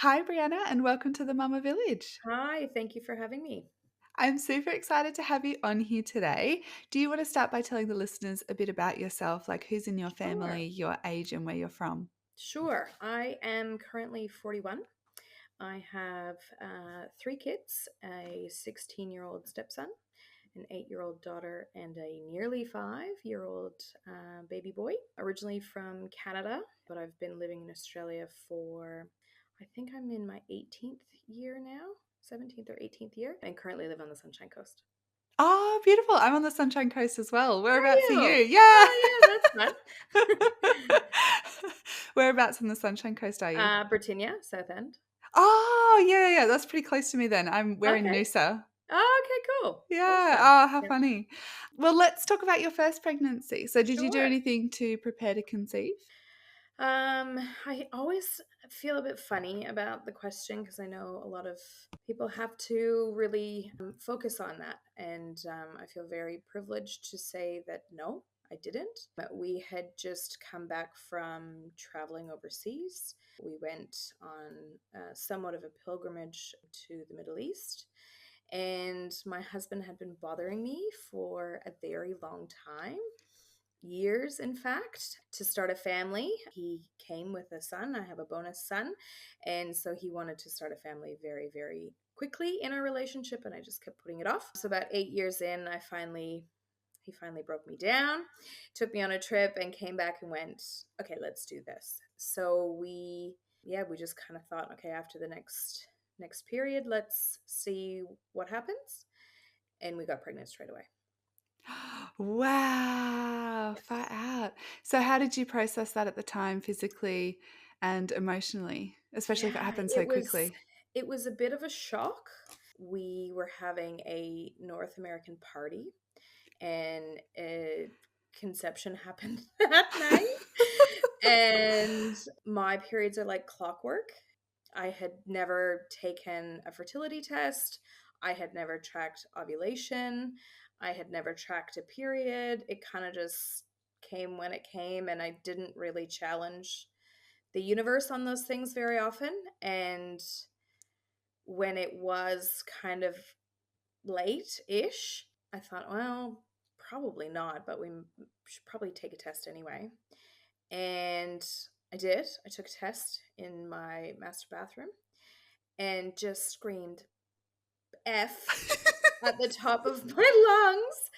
Hi, Bryanna, and welcome to the Mama Village. Hi, thank you for having me. I'm super excited to have you on here today. Do you want to start by telling the listeners a bit about yourself, like who's in your Sure. family, your age, and where you're from? Sure. I am currently 41. I have three kids, a 16-year-old stepson, an 8-year-old daughter, and a nearly 5-year-old baby boy. Originally from Canada, but I've been living in Australia for, I think I'm in my 18th year now, 17th or 18th year, and currently live on the Sunshine Coast. Oh, beautiful. I'm on the Sunshine Coast as well. Are Whereabouts are you? you? Yeah. Oh, yeah, that's fun. Whereabouts on the Sunshine Coast are you? Britannia, South End. Oh, yeah, yeah. That's pretty close to me then. We're in Okay. Noosa. Oh, okay, cool. Yeah. Awesome. Oh, how Yeah. funny. Well, let's talk about your first pregnancy. So, did you do Sure. anything to prepare to conceive? I always feel a bit funny about the question because I know a lot of people have to really focus on that. And I feel very privileged to say that no, I didn't. But we had just come back from traveling overseas. We went on somewhat of a pilgrimage to the Middle East. And my husband had been bothering me for a very long time, years, in fact, to start a family. He came with a son. I have a bonus son. And so he wanted to start a family very, very quickly in our relationship. And I just kept putting it off. So about 8 years in, he finally broke me down, took me on a trip and came back and went, okay, let's do this. So we just kind of thought, okay, after the next period, let's see what happens. And we got pregnant straight away. Wow, far Yes. out. So how did you process that at the time physically and emotionally, especially if it Yeah, happened so it was quickly? it was a bit of a shock. We were having a North American party and a conception happened that night. And my periods are like clockwork. I had never taken a fertility test. I had never tracked ovulation. I had never tracked a period. It kind of just came when it came, and I didn't really challenge the universe on those things very often. And when it was kind of late ish, I thought, well, probably not, but we should probably take a test anyway. And I did. I took a test in my master bathroom and just screamed F at the top of my lungs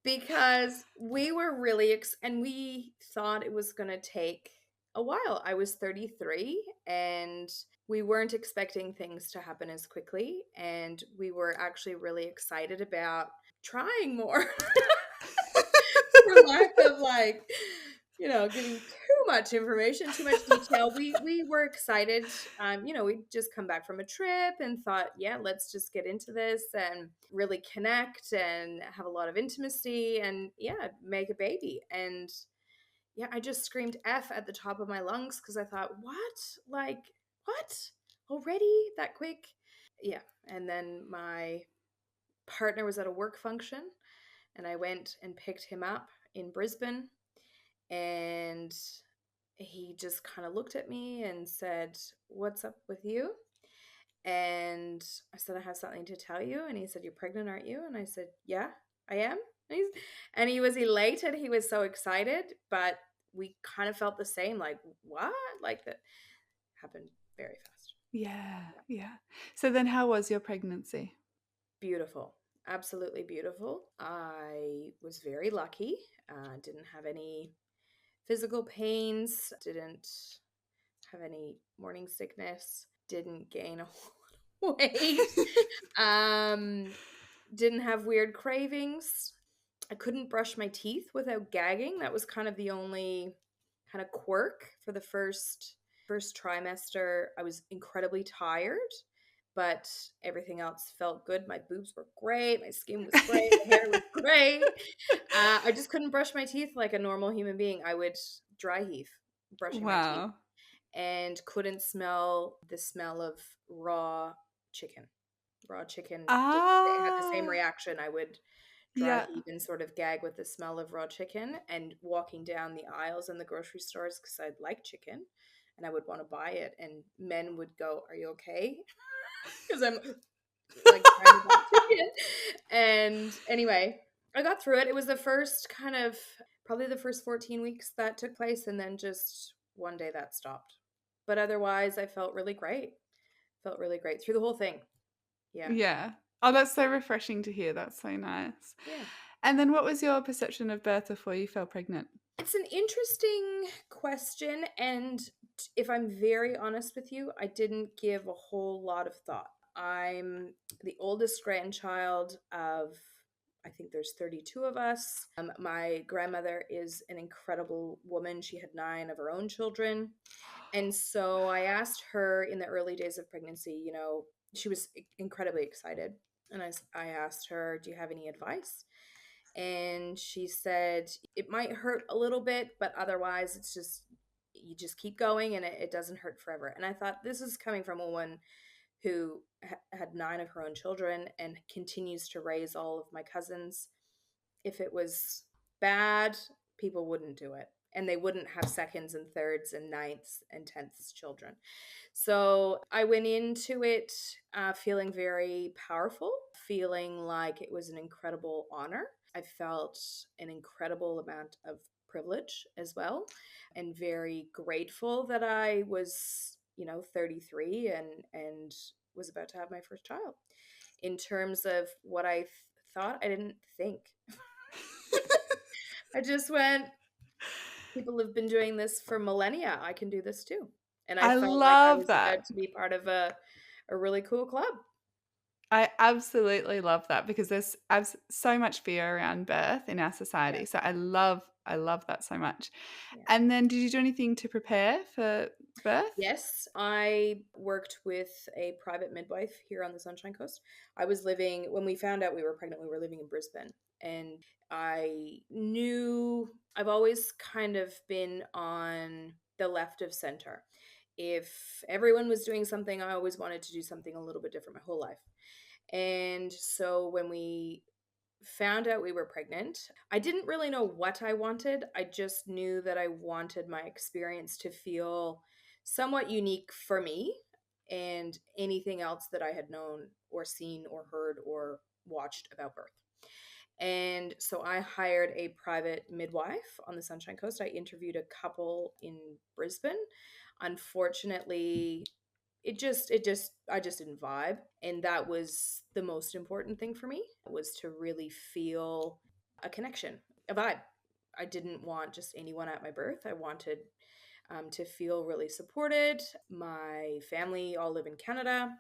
because we were really and we thought it was going to take a while. I was 33 and we weren't expecting things to happen as quickly, and we were actually really excited about trying more. For lack of giving too much information, too much detail. We were excited. We'd just come back from a trip and thought, yeah, let's just get into this and really connect and have a lot of intimacy and yeah, make a baby. And yeah, I just screamed F at the top of my lungs because I thought, what? Like, what? Already that quick? Yeah. And then my partner was at a work function and I went and picked him up in Brisbane, and he just kind of looked at me and said, "What's up with you?" And I said, "I have something to tell you." And he said, "You're pregnant, aren't you?" And I said, "Yeah, I am." And he was elated. He was so excited, but we kind of felt the same, like, what? Like that happened very fast. Yeah, Yeah. yeah. So then how was your pregnancy? Beautiful. Absolutely beautiful. I was very lucky. Didn't have any physical pains, didn't have any morning sickness, didn't gain a whole lot of weight, um, didn't have weird cravings. I couldn't brush my teeth without gagging. That was kind of the only kind of quirk for the first trimester. I was incredibly tired, but everything else felt good. My boobs were great, my skin was great, my hair was great. I just couldn't brush my teeth like a normal human being. I would dry heave brushing my teeth Wow. and couldn't smell the smell of raw chicken. Raw chicken had the same Ah, reaction. I would dry yeah. heave and sort of gag with the smell of raw chicken, and walking down the aisles in the grocery stores because I like chicken and I would want to buy it, and men would go, "Are you okay?" Because I'm like trying to buy chicken. And anyway, I got through it. It was the first kind of probably the first 14 weeks that took place, and then just one day that stopped. But otherwise, I felt really great. Felt really great through the whole thing. Yeah. Yeah. Oh, that's so refreshing to hear. That's so nice. Yeah. And then what was your perception of birth before you fell pregnant? It's an interesting question. And if I'm very honest with you, I didn't give a whole lot of thought. I'm the oldest grandchild of, I think there's 32 of us. My grandmother is an incredible woman. She had 9 of her own children. And so I asked her in the early days of pregnancy, she was incredibly excited. And I asked her, "Do you have any advice?" And she said, "It might hurt a little bit, but otherwise it's just, you just keep going and it doesn't hurt forever." And I thought, this is coming from a woman who had 9 of her own children and continues to raise all of my cousins. If it was bad, people wouldn't do it. And they wouldn't have seconds and thirds and ninths and tenths children. So I went into it feeling very powerful, feeling like it was an incredible honor. I felt an incredible amount of privilege as well, and very grateful that I was, 33 and was about to have my first child. In terms of what I thought, I didn't think. I just went, people have been doing this for millennia. I can do this too. And I I felt like I love was that. about to be part of a really cool club. I absolutely love that because there's so much fear around birth in our Yeah. society. So I love that so much. Yeah. And then did you do anything to prepare for birth? Yes, I worked with a private midwife here on the Sunshine Coast. I was living, when we found out we were pregnant, we were living in Brisbane. And I knew I've always kind of been on the left of center. If everyone was doing something, I always wanted to do something a little bit different my whole life. And so when we found out we were pregnant, I didn't really know what I wanted. I just knew that I wanted my experience to feel somewhat unique for me, and anything else that I had known or seen or heard or watched about birth. And so I hired a private midwife on the Sunshine Coast. I interviewed a couple in Brisbane. Unfortunately, I just didn't vibe, and that was the most important thing for me, was to really feel a connection, a vibe. I didn't want just anyone at my birth. I wanted to feel really supported. My family all live in Canada.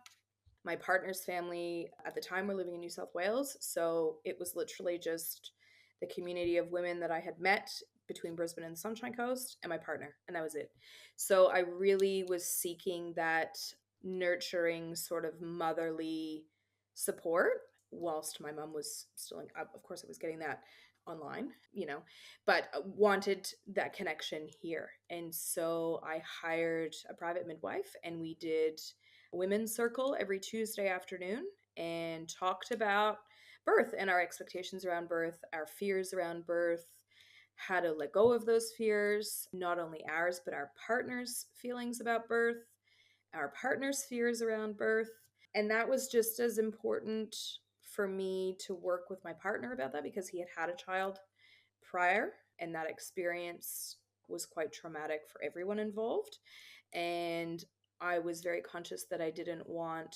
My partner's family at the time were living in New South Wales. So it was literally just the community of women that I had met between Brisbane and the Sunshine Coast and my partner, and that was it. So I really was seeking that nurturing, sort of motherly support, whilst my mom was still in, of course, I was getting that online, but wanted that connection here. And so I hired a private midwife, and we did women's circle every Tuesday afternoon and talked about birth and our expectations around birth, our fears around birth, how to let go of those fears, not only ours, but our partner's feelings about birth, our partner's fears around birth. And that was just as important for me to work with my partner about that, because he had had a child prior, and that experience was quite traumatic for everyone involved. And I was very conscious that I didn't want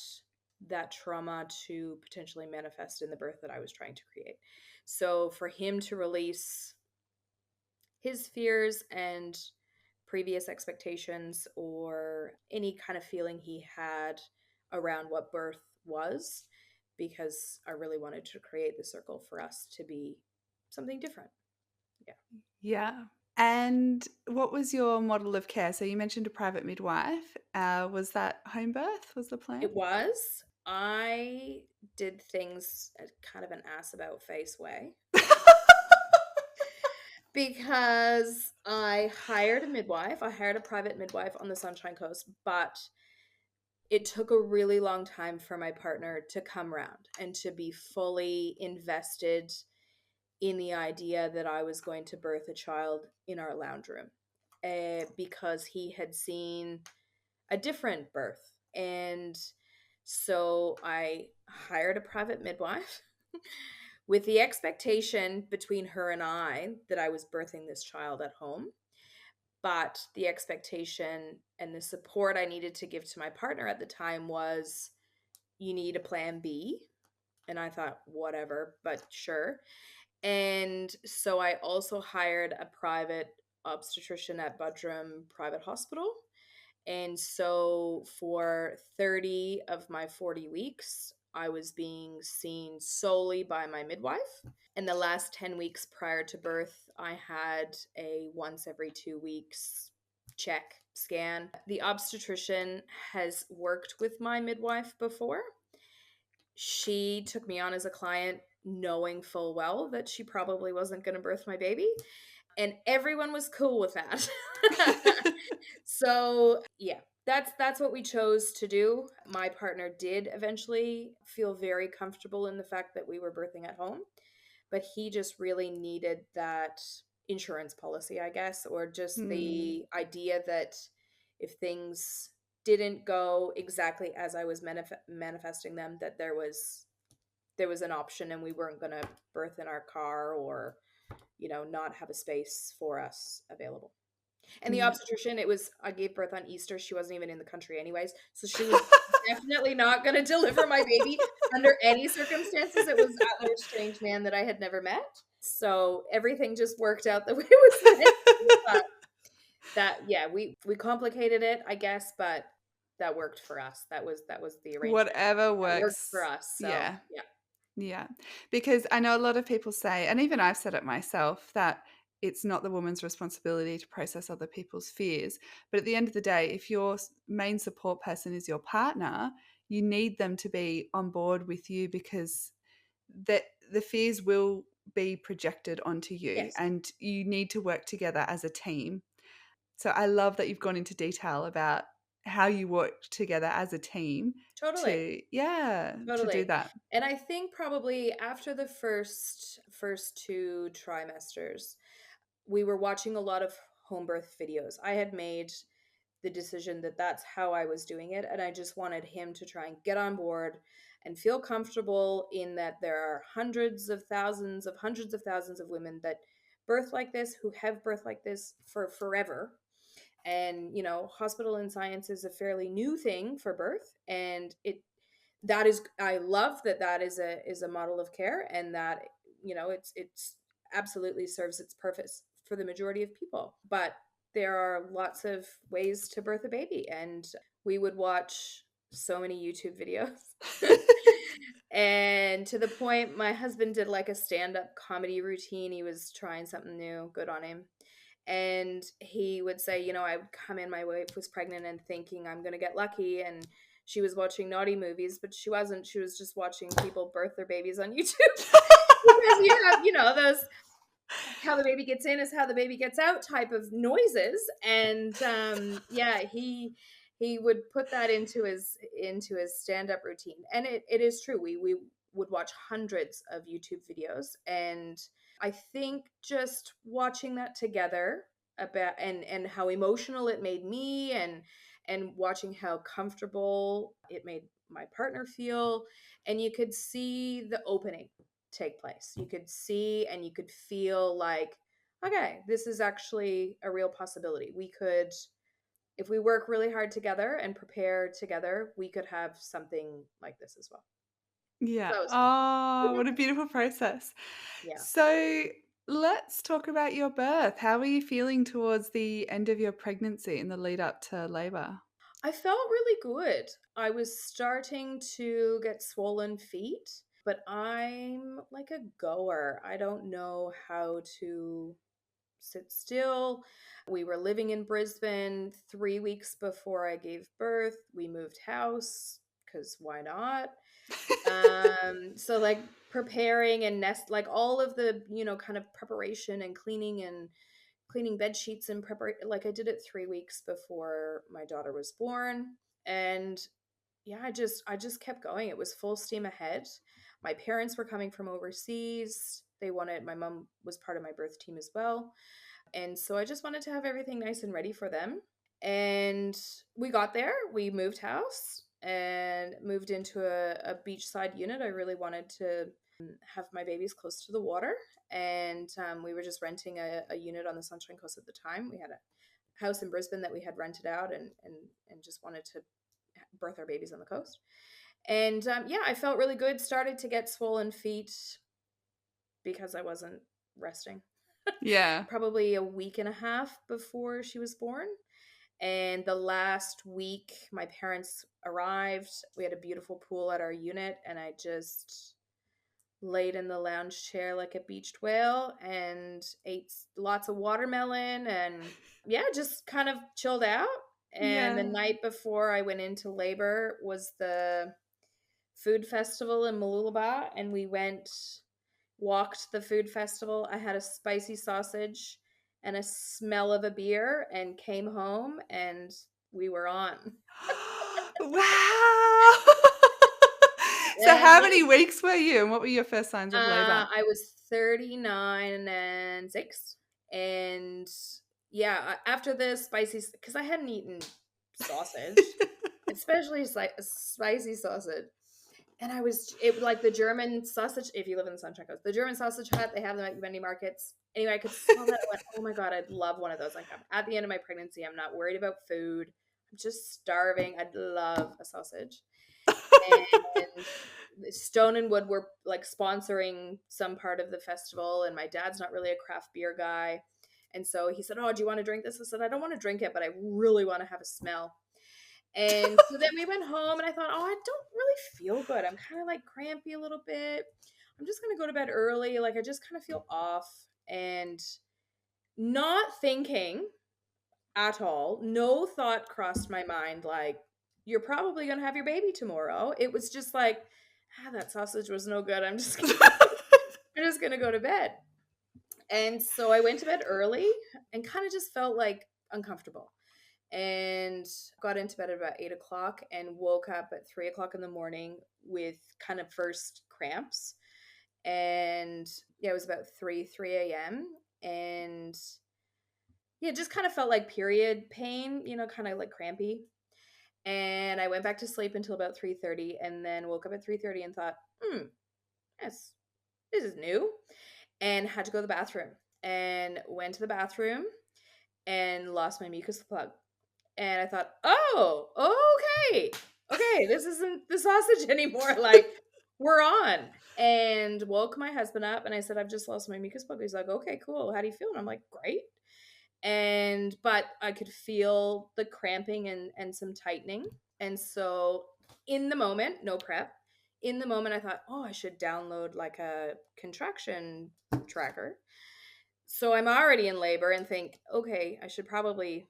that trauma to potentially manifest in the birth that I was trying to create. So for him to release his fears and previous expectations, or any kind of feeling he had around what birth was, because I really wanted to create the circle for us to be something different. Yeah. Yeah. And what was your model of care? So you mentioned a private midwife. Was that home birth? Was the plan? It was. I did things at kind of an ass about face way, because I hired a midwife. I hired a private midwife on the Sunshine Coast, but it took a really long time for my partner to come around and to be fully invested in the idea that I was going to birth a child in our lounge room. because he had seen a different birth. And so I hired a private midwife with the expectation between her and I that I was birthing this child at home. But the expectation and the support I needed to give to my partner at the time was, you need a plan B. And I thought, whatever, but sure. And so I also hired a private obstetrician at Budrum Private Hospital. And so for 30 of my 40 weeks, I was being seen solely by my midwife. In the last 10 weeks prior to birth, I had a once every 2 weeks check scan. The obstetrician has worked with my midwife before. She took me on as a client knowing full well that she probably wasn't going to birth my baby, and everyone was cool with that. So yeah, that's what we chose to do. My partner did eventually feel very comfortable in the fact that we were birthing at home, but he just really needed that insurance policy, I guess, or just Hmm. the idea that if things didn't go exactly as I was manifesting them, that there was an option, and we weren't going to birth in our car, or not have a space for us available. And the Yeah. obstetrician, I gave birth on Easter. She wasn't even in the country anyways. So she was definitely not going to deliver my baby under any circumstances. It was that little strange man that I had never met. So everything just worked out the way it was meant to. But yeah, we complicated it, I guess, but that worked for us. That was the arrangement. Whatever That worked for works. us. So Yeah. yeah. Yeah. Because I know a lot of people say, and even I've said it myself, that it's not the woman's responsibility to process other people's fears. But at the end of the day, if your main support person is your partner, you need them to be on board with you, because the fears will be projected onto you, Yes. and you need to work together as a team. So I love that you've gone into detail about how you work together as a team Totally. to do Totally. that. And I think probably after the first two trimesters, we were watching a lot of home birth videos. I had made the decision that that's how I was doing it, and I just wanted him to try and get on board and feel comfortable in that there are hundreds of thousands of women that birth like this, who have birth like this for forever. And hospital in science is a fairly new thing for birth, and I love that is a model of care, and that it's absolutely serves its purpose for the majority of people. But there are lots of ways to birth a baby, and we would watch so many YouTube videos. And to the point, my husband did like a stand-up comedy routine. He was trying something new. Good on him. And he would say, I would come in, my wife was pregnant and thinking I'm going to get lucky. And she was watching naughty movies, but she wasn't. She was just watching people birth their babies on YouTube. Because you have, those how the baby gets in is how the baby gets out type of noises. And yeah, he would put that into his stand-up routine. And it is true. We would watch hundreds of YouTube videos, and I think just watching that together, about and how emotional it made me, and watching how comfortable it made my partner feel, and you could see the opening take place. You could see and you could feel like, okay, this is actually a real possibility. We could, if we work really hard together and prepare together, we could have something like this as well. So Yeah. that was fun. Oh, what a beautiful process. Yeah. So let's talk about your birth. How are you feeling towards the end of your pregnancy and the lead up to labor? I felt really good. I was starting to get swollen feet, but I'm like a goer. I don't know how to sit still. We were living in Brisbane 3 weeks before I gave birth. We moved house because why not? So like preparing and nest, like all of the, kind of preparation and cleaning bed sheets and preparation. Like I did it 3 weeks before my daughter was born. And yeah, I just kept going. It was full steam ahead. My parents were coming from overseas. My mom was part of my birth team as well. And so I just wanted to have everything nice and ready for them. And we got there, we moved house and moved into a beachside unit. I really wanted to have my babies close to the water. And we were just renting a unit on the Sunshine Coast at the time. We had a house in Brisbane that we had rented out, and just wanted to birth our babies on the coast. And yeah, I felt really good. Started to get swollen feet because I wasn't resting. Yeah. Probably a week and a half before she was born. And the last week, my parents arrived. We had a beautiful pool at our unit, and I just laid in the lounge chair like a beached whale and ate lots of watermelon and, yeah, just kind of chilled out. And the Yeah. night before I went into labor was the food festival in Mooloolaba, and we walked the food festival. I had a spicy sausage and a smell of a beer and came home, and we were on. Wow. So And how yeah, many weeks were you, and what were your first signs of labor? I was 39 and 6. And yeah, after the spicy, because I hadn't eaten sausage, especially spicy sausage. And it like the German sausage, if you live in the Sunshine Coast, the German sausage hut, they have them at many markets. Anyway, I could smell that. I went, oh my God, I'd love one of those. Like, at the end of my pregnancy, I'm not worried about food. I'm just starving. I'd love a sausage. And Stone and Wood were like sponsoring some part of the festival, and my dad's not really a craft beer guy. And so he said, oh, do you want to drink this? I said, I don't want to drink it, but I really want to have a smell. And so then we went home, and I thought, oh, I don't really feel good. I'm kind of like crampy a little bit. I'm just going to go to bed early. Like, I just kind of feel off. And not thinking at all, no thought crossed my mind like, you're probably going to have your baby tomorrow. It was just like, that sausage was no good. I'm just going to go to bed. And so I went to bed early and kind of just felt like uncomfortable, and got into bed at about 8 o'clock and woke up at 3 o'clock in the morning with kind of first cramps. And yeah, it was about 3 a.m. And yeah, just kind of felt like period pain, kind of like crampy. And I went back to sleep until about 3:30, and then woke up at 3:30 and thought, yes, this is new, and had to go to the bathroom, and went to the bathroom and lost my mucus plug. And I thought, oh, okay, this isn't the sausage anymore. Like, we're on. And woke my husband up, and I said, I've just lost my mucus plug. He's like, okay, cool. How do you feel? And I'm like, great. But I could feel the cramping and some tightening. And so in the moment, no prep, in the moment, I thought, oh, I should download like a contraction tracker. So I'm already in labor and think, okay, I should probably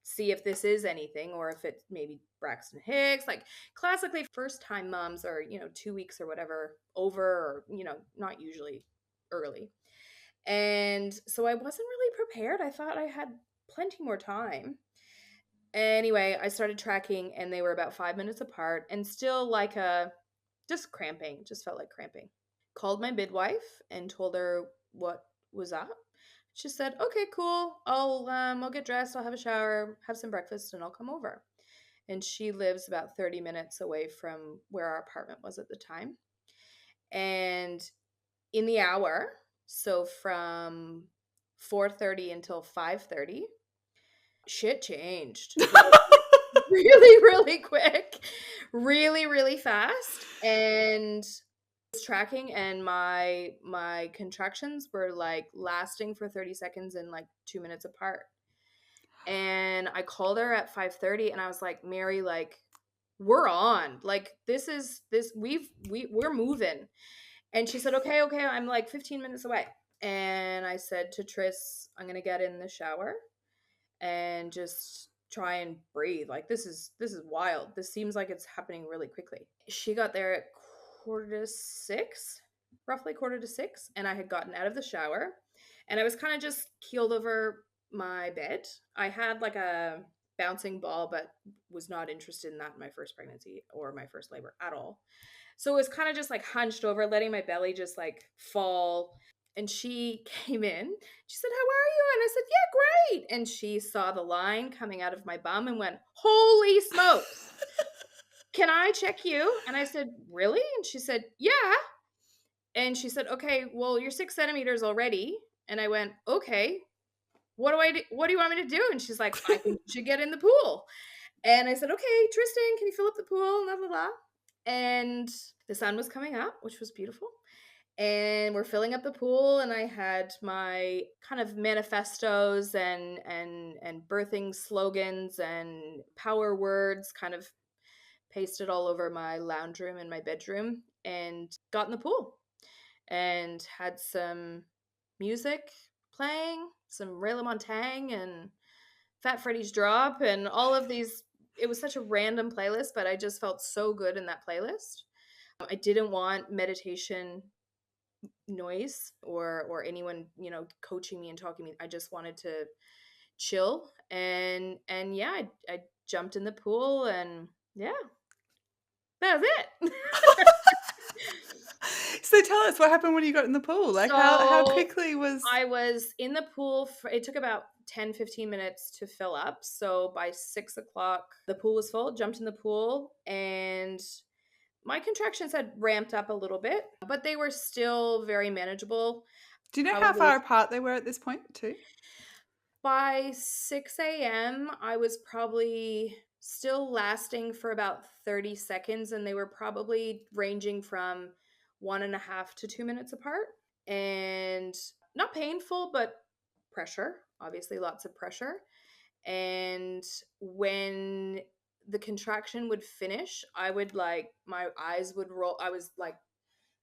see if this is anything, or if it's maybe Braxton Hicks. Like, classically, first time moms are, 2 weeks or whatever over, or, not usually early. And so I wasn't really prepared. I thought I had plenty more time. Anyway, I started tracking, and they were about 5 minutes apart, and still like just cramping, just felt like cramping. Called my midwife and told her what was up. She said, "Okay, cool. I'll get dressed. I'll have a shower, have some breakfast, and I'll come over." And she lives about 30 minutes away from where our apartment was at the time. And in the hour, so from 4:30 until 5:30, shit changed. Like, really, really quick, really, really fast. And tracking, and my contractions were like lasting for 30 seconds and like 2 minutes apart. And I called her at 5:30, and I was like, Mary, like, we're on, like, we're moving. And she said, okay, I'm like 15 minutes away. And I said to Tris, I'm gonna get in the shower and just try and breathe. Like, this is wild. This seems like it's happening really quickly. She got there at quarter to six, roughly quarter to six, and I had gotten out of the shower, and I was kind of just keeled over my bed. I had like a bouncing ball, but was not interested in that in my first pregnancy or my first labor at all. So it was kind of just like hunched over, letting my belly just like fall. And she came in. She said, "How are you?" And I said, "Yeah, great." And she saw the line coming out of my bum and went, "Holy smokes. Can I check you?" And I said, "Really?" And she said, "Yeah." And she said, "Okay, well, you're 6 centimeters already." And I went, "Okay, what do I do? What do you want me to do?" And she's like, "I think you should get in the pool." And I said, "Okay, Tristan, can you fill up the pool?" Blah, blah, blah. And the sun was coming up, which was beautiful. And we're filling up the pool, and I had my kind of manifestos and birthing slogans and power words kind of pasted all over my lounge room and my bedroom, and got in the pool and had some music playing, some Ray LaMontagne and Fat Freddy's Drop and all of these. It was such a random playlist, but I just felt so good in that playlist. I didn't want meditation noise or anyone, coaching me and talking to me. I just wanted to chill, and yeah, I jumped in the pool, and yeah, that was it. So tell us what happened when you got in the pool. Like how So quickly was I was in the pool it took about 10-15 minutes to fill up. So by 6 o'clock, the pool was full. Jumped in the pool, and my contractions had ramped up a little bit, but they were still very manageable. Do you know how Probably far apart they were at this point too? by 6 a.m., I was probably still lasting for about 30 seconds, and they were probably ranging from 1.5 to 2 minutes apart. And not painful, but pressure, obviously, lots of pressure. And when the contraction would finish, I would my eyes would roll. I was like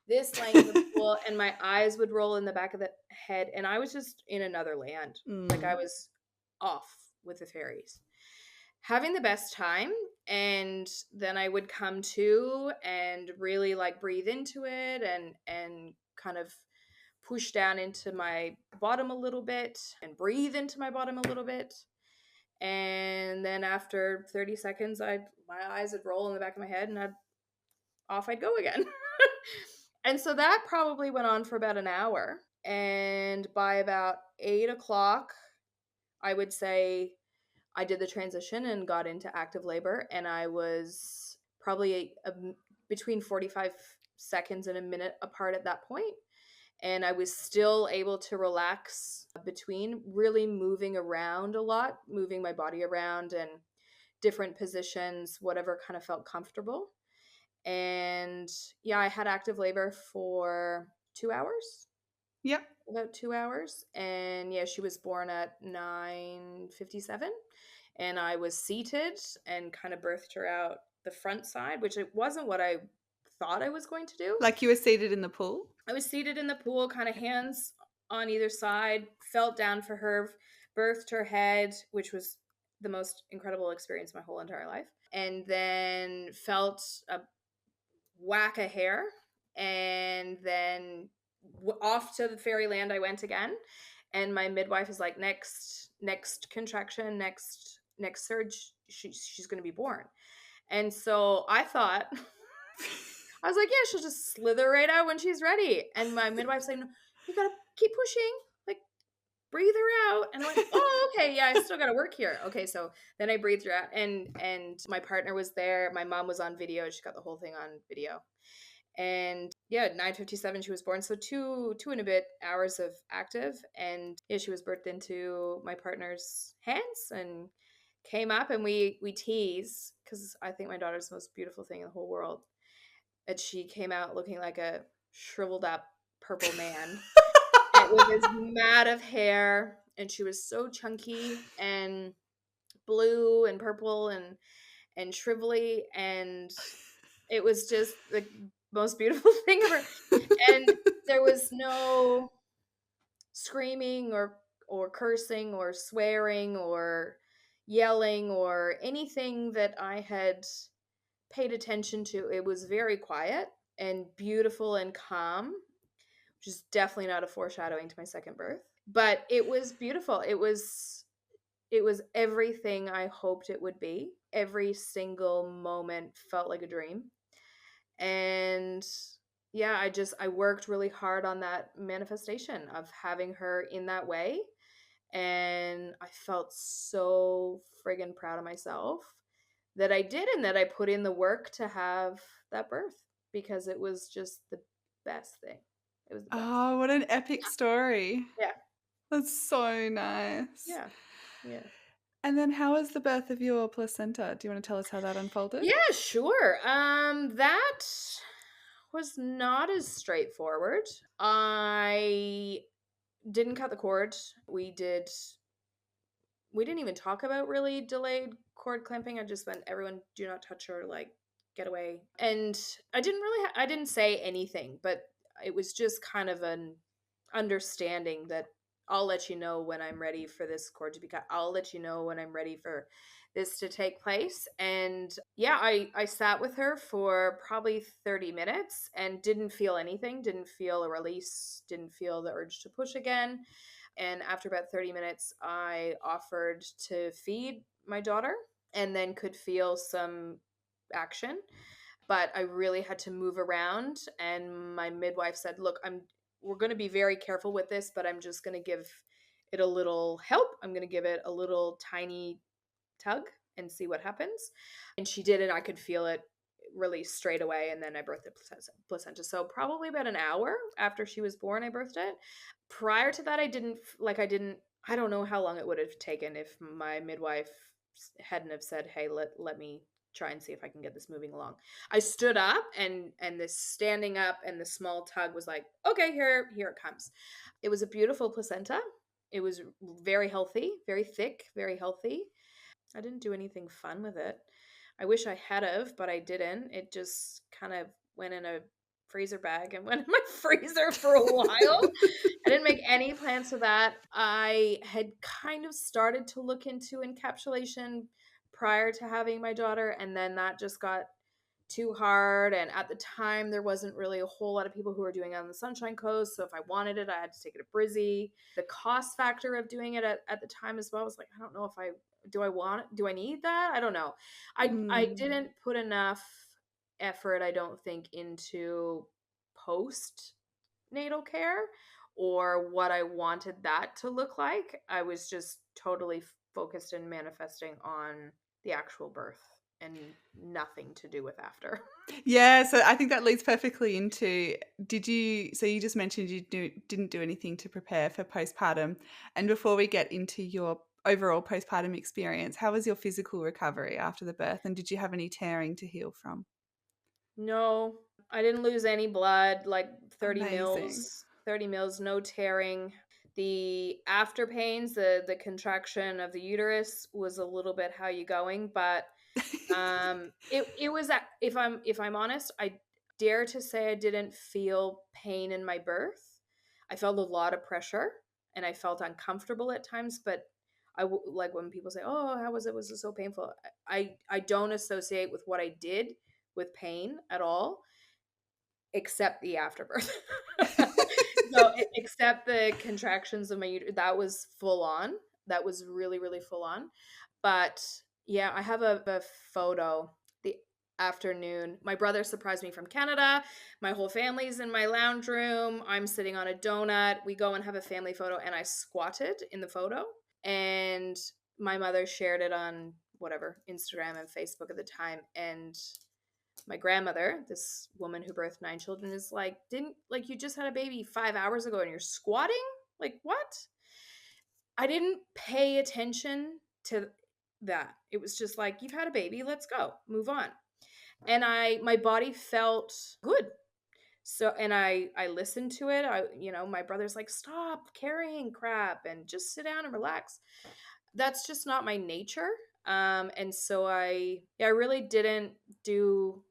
this laying in the pool, and my eyes would roll in the back of the head, and I was just in another land. Like I Mm. was off with the fairies, having the best time. And then I would come to and really like breathe into it, and kind of push down into my bottom a little bit and breathe into my bottom a little bit. And then after 30 seconds, my eyes would roll in the back of my head, and I'd go again. And so that probably went on for about an hour. And by about 8 o'clock, I would say I did the transition and got into active labor. And I was probably between 45 seconds and a minute apart at that point. And I was still able to relax between, really moving around a lot, moving my body around and different positions, whatever kind of felt comfortable. And yeah, I had active labor for 2 hours, Yep. about 2 hours. And yeah, she was born at 9:57, and I was seated and kind of birthed her out the front side, which it wasn't what I thought I was going to do. Like you were seated in the pool? I was seated in the pool, kind of hands on either side, felt down for her, birthed her head, which was the most incredible experience of my whole entire life. And then felt a whack of hair, and then off to the fairyland I went again. And my midwife is like, next contraction, next surge, she's going to be born. And so I thought, I was like, yeah, she'll just slither right out when she's ready. And my midwife's like, no, you gotta keep pushing, like breathe her out. And I went, oh, okay, yeah, I still gotta work here. Okay, so then I breathed her out, and my partner was there. My mom was on video. She got the whole thing on video. And yeah, 9:57 she was born. So two and a bit hours of active, and yeah, she was birthed into my partner's hands and came up, and we tease because I think my daughter's the most beautiful thing in the whole world. And she came out looking like a shriveled up purple man, and with his mat of hair, and she was so chunky and blue and purple and shrivelly, and it was just the most beautiful thing ever. And there was no screaming or cursing or swearing or yelling or anything that I had paid attention to. It was very quiet and beautiful and calm, which is definitely not a foreshadowing to my second birth. But it was beautiful. It was everything I hoped it would be. Every single moment felt like a dream. And yeah, I worked really hard on that manifestation of having her in that way, and I felt so friggin' proud of myself that I did and that I put in the work to have that birth because it was just the best thing. It was the best. Oh, what an epic story. Yeah. That's so nice. Yeah. Yeah. And then how was the birth of your placenta? Do you want to tell us how that unfolded? Yeah, sure. That was not as straightforward. I didn't cut the cord. We didn't even talk about really delayed cord clamping. I just went, everyone, do not touch her, like, get away. And I didn't say anything, but it was just kind of an understanding that I'll let you know when I'm ready for this cord to be cut. I'll let you know when I'm ready for this to take place. And yeah, I sat with her for probably 30 minutes and didn't feel anything, didn't feel a release, didn't feel the urge to push again. And after about 30 minutes, I offered to feed my daughter and then could feel some action. But I really had to move around. And my midwife said, look, we're going to be very careful with this, but I'm just going to give it a little help. I'm going to give it a little tiny tug and see what happens. And she did it. I could feel it release straight away. And then I birthed the placenta. So probably about an hour after she was born, I birthed it. Prior to that, I don't know how long it would have taken if my midwife hadn't have said, hey, let me try and see if I can get this moving along. I stood up and this standing up and the small tug was like, okay, here it comes. It was a beautiful placenta. It was very healthy, very thick, very healthy. I didn't do anything fun with it. I wish I had of, but I didn't. It just kind of went in a freezer bag and went in my freezer for a while. I didn't make any plans for that. I had kind of started to look into encapsulation prior to having my daughter, and then that just got too hard. And at the time, there wasn't really a whole lot of people who were doing it on the Sunshine Coast. So if I wanted it, I had to take it to Brizzy. The cost factor of doing it at the time as well was like, I don't know if do I need that? I don't know. I Mm. didn't put enough effort, I don't think, into post natal care or what I wanted that to look like. I was just totally focused and manifesting on the actual birth and nothing to do with after. Yeah, so I think that leads perfectly into so you just mentioned didn't do anything to prepare for postpartum. And before we get into your overall postpartum experience, how was your physical recovery after the birth? And did you have any tearing to heal from? No, I didn't lose any blood, like Amazing. 30 mils, no tearing. The after pains, the contraction of the uterus was a little bit how you going, but it was if I'm honest, I dare to say I didn't feel pain in my birth. I felt a lot of pressure and I felt uncomfortable at times, but like when people say, "Oh, how was it? Was it so painful?" I don't associate with what I did with pain at all, except the afterbirth. So except the contractions of my uterus, that was full on. That was really really full on. But yeah, I have a photo the afternoon. My brother surprised me from Canada. My whole family's in my lounge room. I'm sitting on a donut. We go and have a family photo, and I squatted in the photo. And my mother shared it on whatever, Instagram and Facebook at the time. And my grandmother, this woman who birthed 9 children, is like, didn't like you just had a baby 5 hours ago and you're squatting? Like, what? I didn't pay attention to that. It was just like, you've had a baby, let's go, move on. And my body felt good. So, and I listened to it. My brother's like, stop carrying crap and just sit down and relax. That's just not my nature. And so I really didn't do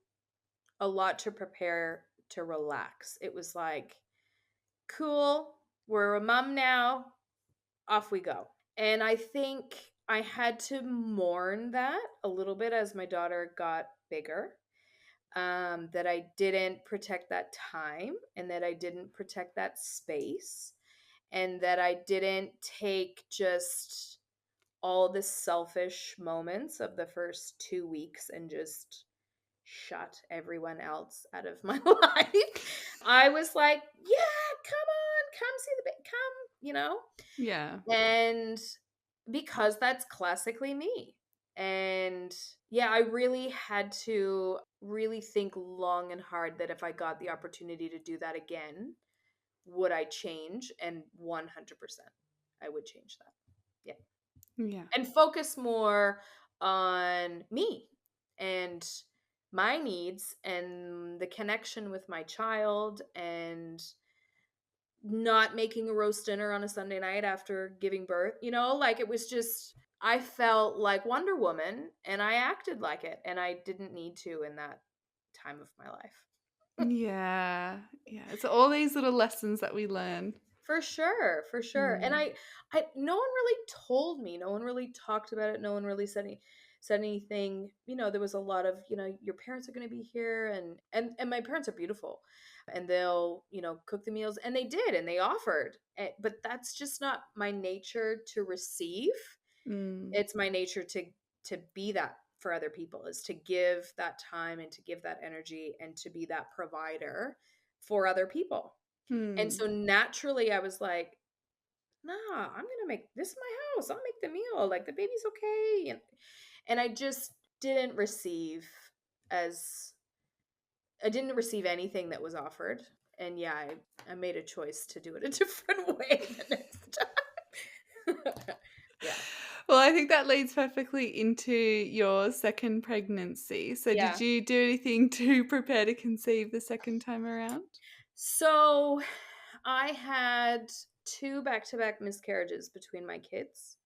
a lot to prepare to relax. It was like, cool, we're a mom now, off we go. And I think I had to mourn that a little bit as my daughter got bigger. That I didn't protect that time and that I didn't protect that space and that I didn't take just all the selfish moments of the first 2 weeks and just shut everyone else out of my life. I was like, "Yeah, come on, come see the come," you know? Yeah. And because that's classically me. And yeah, I really had to really think long and hard that if I got the opportunity to do that again, would I change? And 100% I would change that. Yeah. Yeah. And focus more on me and my needs and the connection with my child and not making a roast dinner on a Sunday night after giving birth, like it was just I felt like Wonder Woman and I acted like it and I didn't need to in that time of my life. Yeah. Yeah. It's all these little lessons that we learn. For sure, for sure. And Mm. I no one really told me, no one really talked about it, no one really said anything. There was a lot of, your parents are going to be here and my parents are beautiful and they'll, cook the meals and they did and they offered. But that's just not my nature to receive. Mm. It's my nature to be that for other people, is to give that time and to give that energy and to be that provider for other people. And Mm. so naturally I was like, "Nah, I'm gonna make this my house. I'll make the meal. Like the baby's okay." And I just didn't receive as I didn't receive anything that was offered. And yeah, I made a choice to do it a different way the next time. Yeah. Well, I think that leads perfectly into your second pregnancy. So, did Yeah. you do anything to prepare to conceive the second time around? So I had two back-to-back miscarriages between my kids.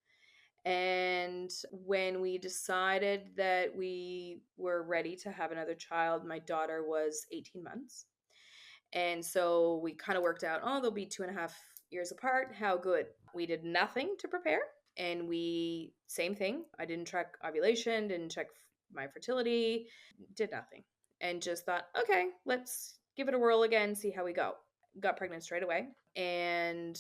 And when we decided that we were ready to have another child, my daughter was 18 months. And so we kind of worked out, oh, they'll be 2.5 years apart. How good. We did nothing to prepare. And same thing. I didn't track ovulation, didn't check my fertility, did nothing. And just thought, okay, let's give it a whirl again, see how we go. Got pregnant straight away. And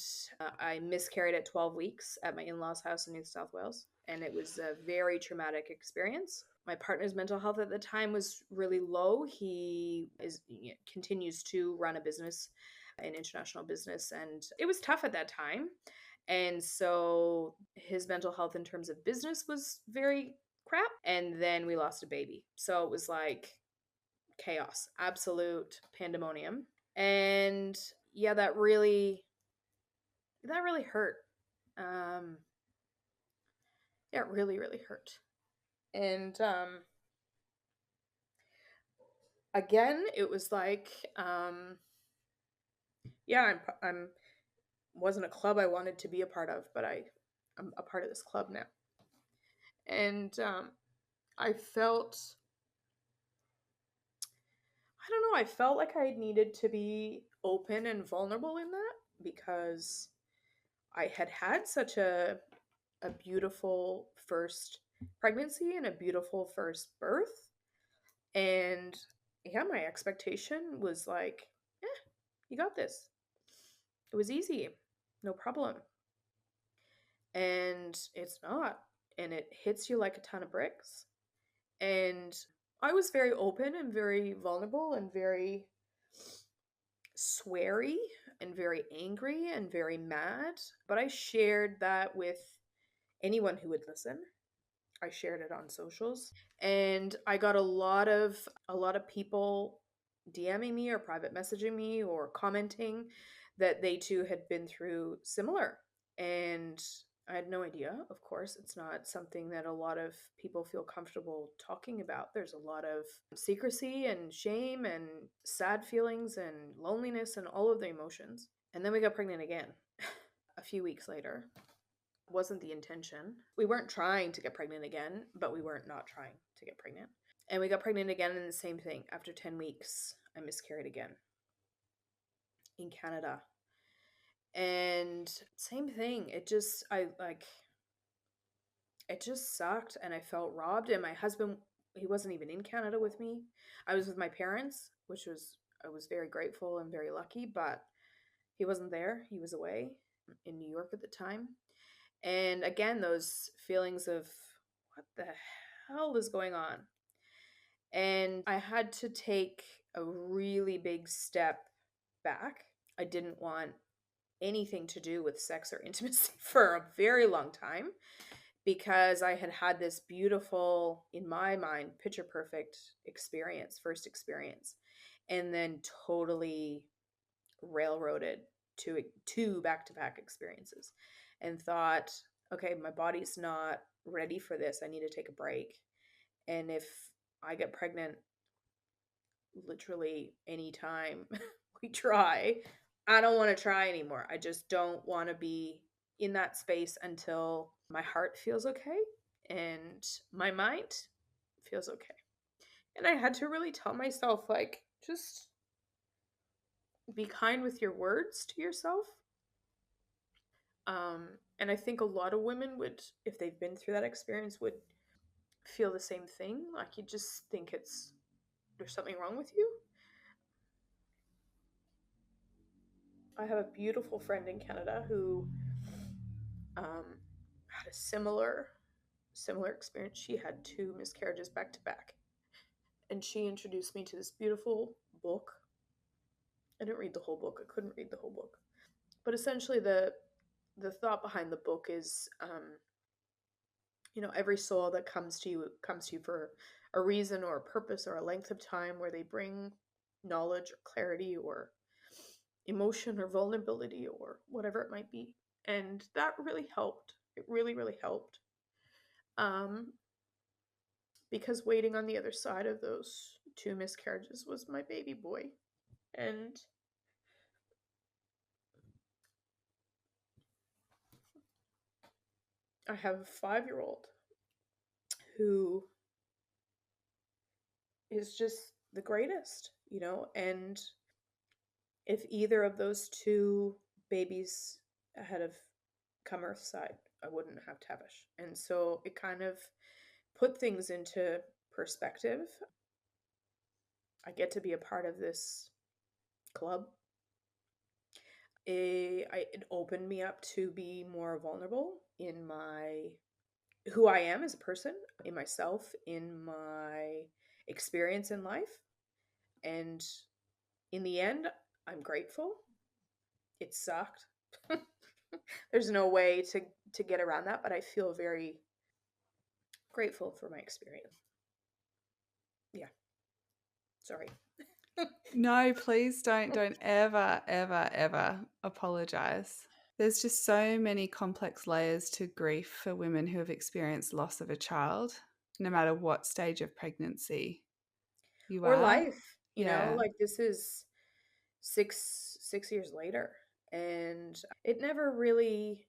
I miscarried at 12 weeks at my in law's house in New South Wales. And it was a very traumatic experience. My partner's mental health at the time was really low. He continues to run a business, an international business, and it was tough at that time. And so his mental health in terms of business was very crap. And then we lost a baby. So it was like chaos, absolute pandemonium. And yeah, that really hurt. Um, yeah, it really, really hurt. And again, it was like, yeah, I'm wasn't a club I wanted to be a part of, but I'm a part of this club now. And I felt, I don't know, I felt like I needed to be open and vulnerable in that because I had had such a beautiful first pregnancy and a beautiful first birth. And yeah, my expectation was like, you got this. It was easy, no problem. And it's not. And it hits you like a ton of bricks. And I was very open and very vulnerable and very sweary and very angry and very mad. But I shared that with anyone who would listen. I shared it on socials and I got a lot of people DMing me or private messaging me or commenting that they too had been through similar. And I had no idea. Of course, it's not something that a lot of people feel comfortable talking about. There's a lot of secrecy and shame and sad feelings and loneliness and all of the emotions. And then we got pregnant again a few weeks later. Wasn't the intention. We weren't trying to get pregnant again, but we weren't not trying to get pregnant. And we got pregnant again and the same thing. After 10 weeks, I miscarried again in Canada. And same thing. It just sucked and I felt robbed. And my husband, he wasn't even in Canada with me. I was with my parents, I was very grateful and very lucky, but he wasn't there. He was away in New York at the time. And again, those feelings of what the hell is going on? And I had to take a really big step back. I didn't want anything to do with sex or intimacy for a very long time because I had had this beautiful, in my mind, picture perfect experience, first experience, and then totally railroaded two back-to-back experiences and thought, okay, my body's not ready for this. I need to take a break. And if I get pregnant literally anytime we try, I don't want to try anymore. I just don't want to be in that space until my heart feels okay and my mind feels okay. And I had to really tell myself, like, just be kind with your words to yourself. And I think a lot of women would, if they've been through that experience, would feel the same thing. Like, you just think there's something wrong with you. I have a beautiful friend in Canada who had a similar experience. She had two miscarriages back to back, and she introduced me to this beautiful book. I didn't read the whole book. I couldn't read the whole book, but essentially the thought behind the book is, every soul that comes to you for a reason or a purpose or a length of time where they bring knowledge or clarity or emotion or vulnerability or whatever it might be. And that really helped. It really, really helped. Um, because waiting on the other side of those two miscarriages was my baby boy. And I have a 5-year old who is just the greatest, and if either of those two babies had have come earthside, I wouldn't have Tavish. And so it kind of put things into perspective. I get to be a part of this club. It opened me up to be more vulnerable in my who I am as a person, in myself, in my experience in life. And in the end, I'm grateful. It sucked. There's no way to get around that, but I feel very grateful for my experience. Yeah, sorry. No, please don't ever, ever, ever apologize. There's just so many complex layers to grief for women who have experienced loss of a child, no matter what stage of pregnancy you Or are. life, Yeah. like this is six years later, and it never really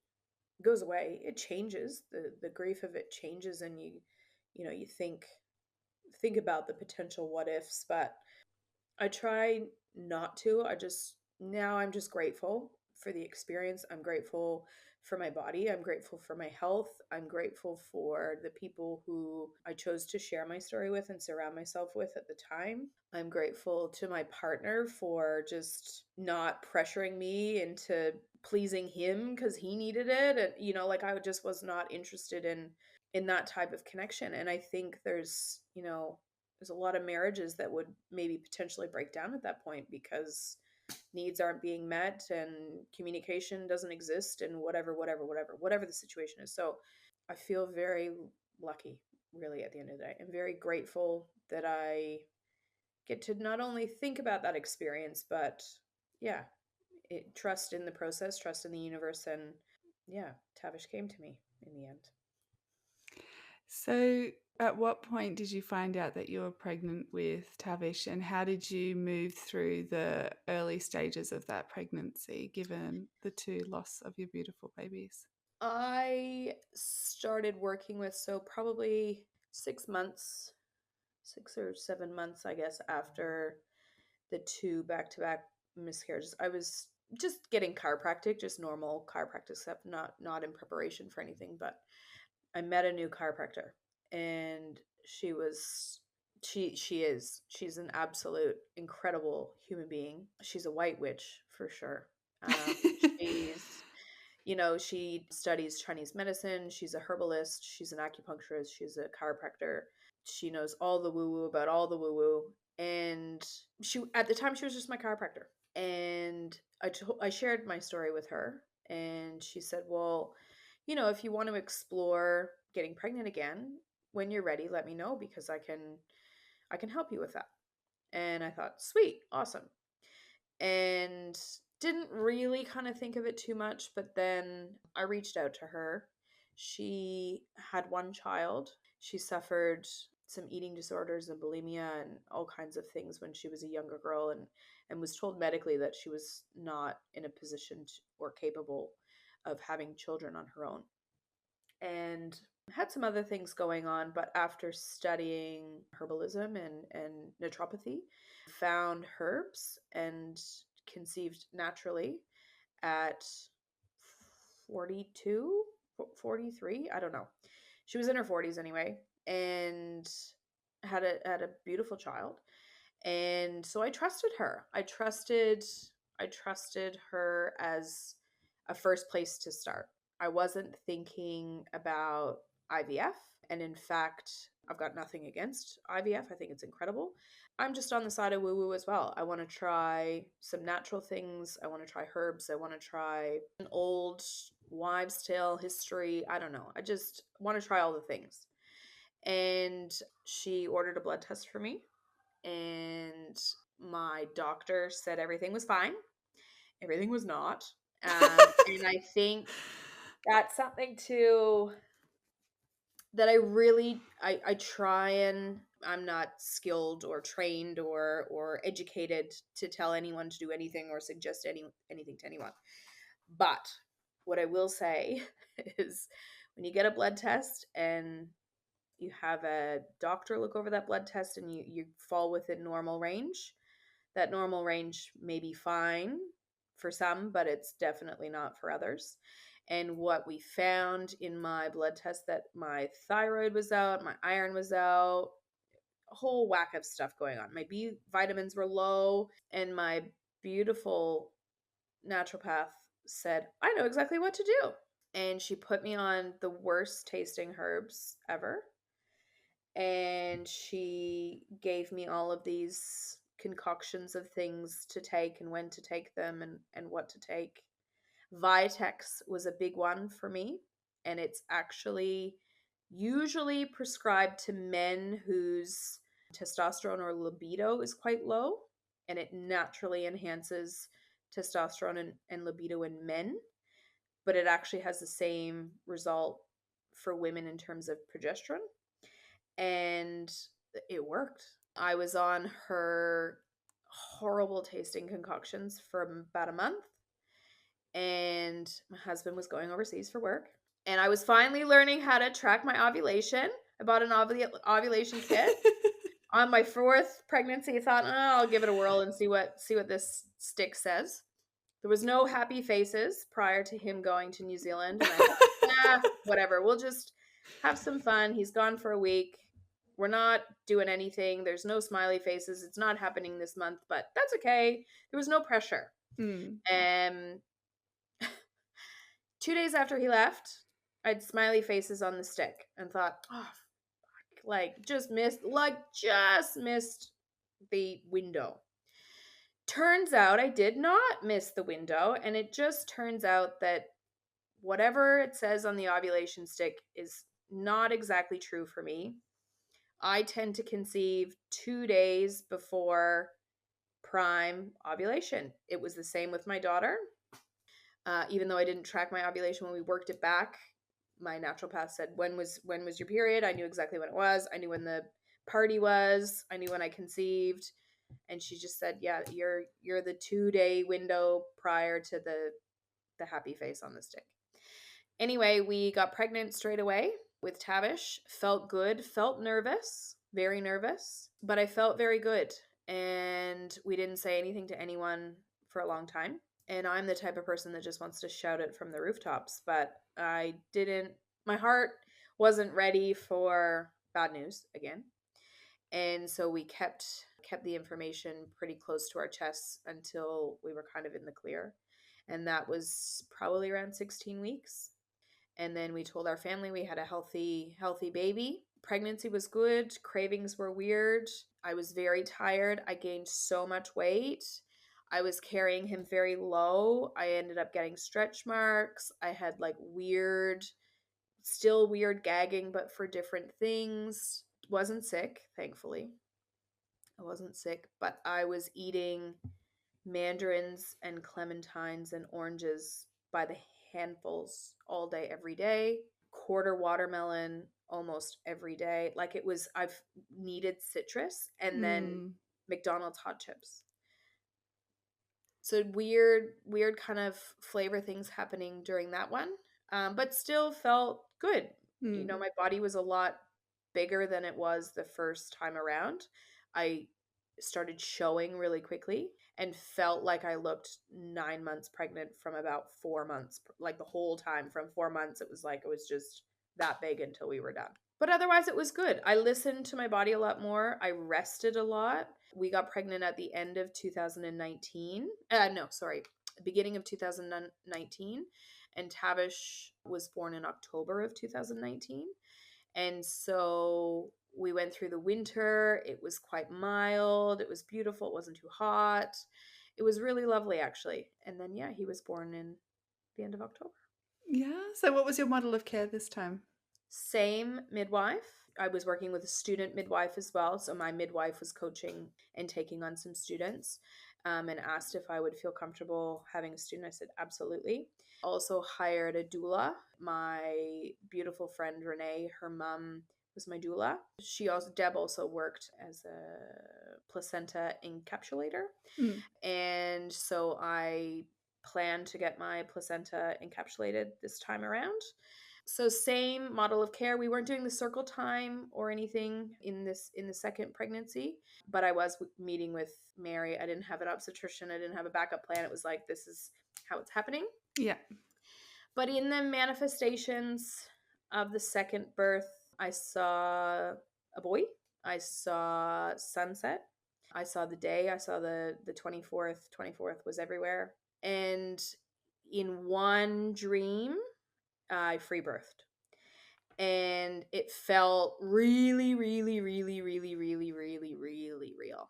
goes away. It changes. The grief of it changes, and you think about the potential what ifs, but I try not to. I'm just grateful for the experience. I'm grateful for my body. I'm grateful for my health. I'm grateful for the people who I chose to share my story with and surround myself with at the time. I'm grateful to my partner for just not pressuring me into pleasing him because he needed it. And, like I just was not interested in that type of connection. And I think there's a lot of marriages that would maybe potentially break down at that point because needs aren't being met and communication doesn't exist and whatever the situation is. So I feel very lucky, really, at the end of the day. I'm very grateful that I get to not only think about that experience, but yeah, trust in the process, trust in the universe. And yeah, Tavish came to me in the end. So, at what point did you find out that you were pregnant with Tavish, and how did you move through the early stages of that pregnancy, given the two loss of your beautiful babies? I started working with, so probably 6 months, 6 or 7 months, I guess, after the two back to back miscarriages. I was just getting chiropractic, just normal chiropractic stuff, not in preparation for anything. But I met a new chiropractor, and she's an absolute incredible human being. She's a white witch for sure. She's she studies Chinese medicine. She's a herbalist. She's an acupuncturist. She's a chiropractor. She knows all the woo woo about all the woo woo. And at the time, she was just my chiropractor. And I shared my story with her, and she said, "Well, if you want to explore getting pregnant again, when you're ready, let me know because I can help you with that." And I thought, "Sweet, awesome." And didn't really kind of think of it too much, but then I reached out to her. She had one child. She suffered some eating disorders and bulimia and all kinds of things when she was a younger girl, and was told medically that she was not in a position or capable of having children on her own. And had some other things going on, but after studying herbalism and naturopathy, found herbs and conceived naturally at 42, 43. I don't know. She was in her 40s anyway, and had a beautiful child. And so I trusted her. I trusted her as a first place to start. I wasn't thinking about IVF, and in fact, I've got nothing against IVF. I think it's incredible. I'm just on the side of woo woo as well. I want to try some natural things. I want to try herbs. I want to try an old wives' tale history. I don't know. I just want to try all the things. And she ordered a blood test for me, and my doctor said everything was fine. Everything was not. And I think that's something too that I try, and I'm not skilled or trained or educated to tell anyone to do anything or suggest anything to anyone. But what I will say is when you get a blood test and you have a doctor look over that blood test and you fall within normal range, that normal range may be fine for some, but it's definitely not for others. And what we found in my blood test, that my thyroid was out, my iron was out, a whole whack of stuff going on. My B vitamins were low, and my beautiful naturopath said, "I know exactly what to do." And she put me on the worst tasting herbs ever, and she gave me all of these concoctions of things to take and when to take them, and what to take. Vitex was a big one for me, and it's actually usually prescribed to men whose testosterone or libido is quite low, and it naturally enhances testosterone and libido in men, but it actually has the same result for women in terms of progesterone, and it worked. I was on her horrible tasting concoctions for about a month, and my husband was going overseas for work, and I was finally learning how to track my ovulation. I bought an ovulation kit on my fourth pregnancy. I thought, oh, I'll give it a whirl and see what this stick says. There was no happy faces prior to him going to New Zealand, and I thought, whatever. We'll just have some fun. He's gone for a week. We're not doing anything. There's no smiley faces. It's not happening this month, but that's okay. There was no pressure. Mm. And 2 days after he left, I had smiley faces on the stick and thought, oh, fuck, just missed the window. Turns out I did not miss the window, and it just turns out that whatever it says on the ovulation stick is not exactly true for me. I tend to conceive 2 days before prime ovulation. It was the same with my daughter. Even though I didn't track my ovulation when we worked it back, my naturopath said, when was your period? I knew exactly when it was. I knew when the party was. I knew when I conceived. And she just said, yeah, you're the 2-day window prior to the happy face on the stick. Anyway, we got pregnant straight away with Tavish. Felt good, felt nervous, very nervous, but I felt very good. And we didn't say anything to anyone for a long time. And I'm the type of person that just wants to shout it from the rooftops, but I didn't. My heart wasn't ready for bad news again. And so we kept the information pretty close to our chests until we were kind of in the clear. And that was probably around 16 weeks. And then we told our family we had a healthy baby. Pregnancy was good. Cravings were weird. I was very tired. I gained so much weight. I was carrying him very low. I ended up getting stretch marks. I had like still weird gagging, but for different things. Wasn't sick, thankfully. I wasn't sick, but I was eating mandarins and clementines and oranges by the handfuls all day, every day. Quarter watermelon almost every day. Like I've needed citrus and then Mm. McDonald's hot chips. So weird kind of flavor things happening during that one, but still felt good. Mm. My body was a lot bigger than it was the first time around. I started showing really quickly and felt like I looked 9 months pregnant from about 4 months, like the whole time from 4 months. It was like it was just that big until we were done. But otherwise, it was good. I listened to my body a lot more. I rested a lot. We got pregnant at the end of 2019. No, sorry, beginning of 2019. And Tavish was born in October of 2019. And so we went through the winter. It was quite mild. It was beautiful. It wasn't too hot. It was really lovely, actually. And then, yeah, he was born in the end of October. Yeah. So, what was your model of care this time? Same midwife. I was working with a student midwife as well. So my midwife was coaching and taking on some students, and asked if I would feel comfortable having a student. I said, absolutely. Also hired a doula. My beautiful friend Renee, her mom was my doula. Deb also worked as a placenta encapsulator. Mm. And so I plan to get my placenta encapsulated this time around. So same model of care. We weren't doing the circle time or anything in the second pregnancy, but I was meeting with Mary. I didn't have an obstetrician. I didn't have a backup plan. It was like, this is how it's happening. Yeah. But in the manifestations of the second birth, I saw a boy. I saw sunset. I saw the day. I saw the 24th. 24th was everywhere. And in one dream, I free birthed. And it felt really, really, really, really, really, really, really real.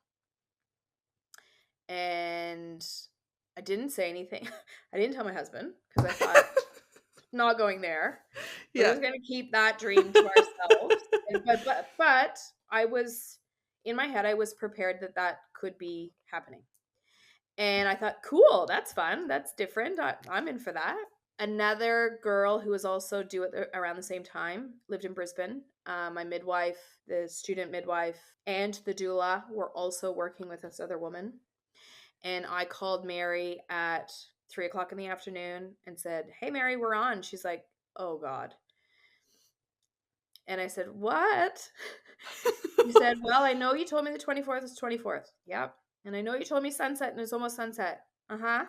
And I didn't say anything. I didn't tell my husband because I thought, not going there. We're Yeah. just gonna keep that dream to ourselves. But I was in my head. I was prepared that that could be happening, and I thought, cool, that's fun, that's different. I'm in for that. Another girl who was also due at around the same time lived in Brisbane. My midwife, the student midwife, and the doula were also working with this other woman. And I called Mary at 3 o'clock in the afternoon and said, "Hey, Mary, we're on." She's like, "Oh, God." And I said, "What?" She said, "Well, I know you told me the 24th is 24th. Yep. And I know you told me sunset and it's almost sunset. Uh huh.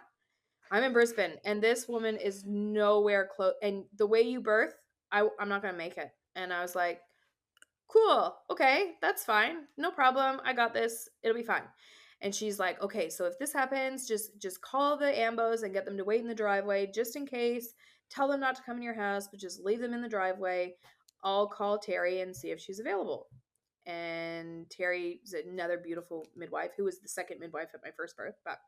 I'm in Brisbane, and this woman is nowhere close. And the way you birth, I'm not going to make it." And I was like, "Cool. Okay. That's fine. No problem. I got this. It'll be fine." And she's like, "Okay, so if this happens, just call the ambos and get them to wait in the driveway just in case. Tell them not to come in your house, but just leave them in the driveway. I'll call Terry and see if she's available." And Terry is another beautiful midwife who was the second midwife at my first birth, but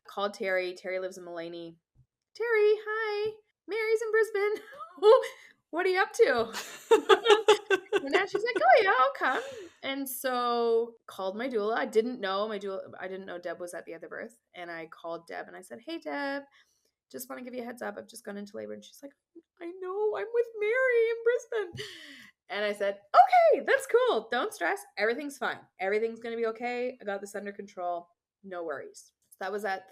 called Terry. Terry lives in Mulaney. "Terry, hi. Mary's in Brisbane. What are you up to?" And now she's like, "Oh yeah, I'll come." And so called my doula. I didn't know Deb was at the other birth. And I called Deb and I said, "Hey Deb, just want to give you a heads up. I've just gone into labor." And she's like, "I know, I'm with Mary in Brisbane." And I said, "Okay, that's cool. Don't stress. Everything's fine. Everything's gonna be okay. I got this under control. No worries." So that was at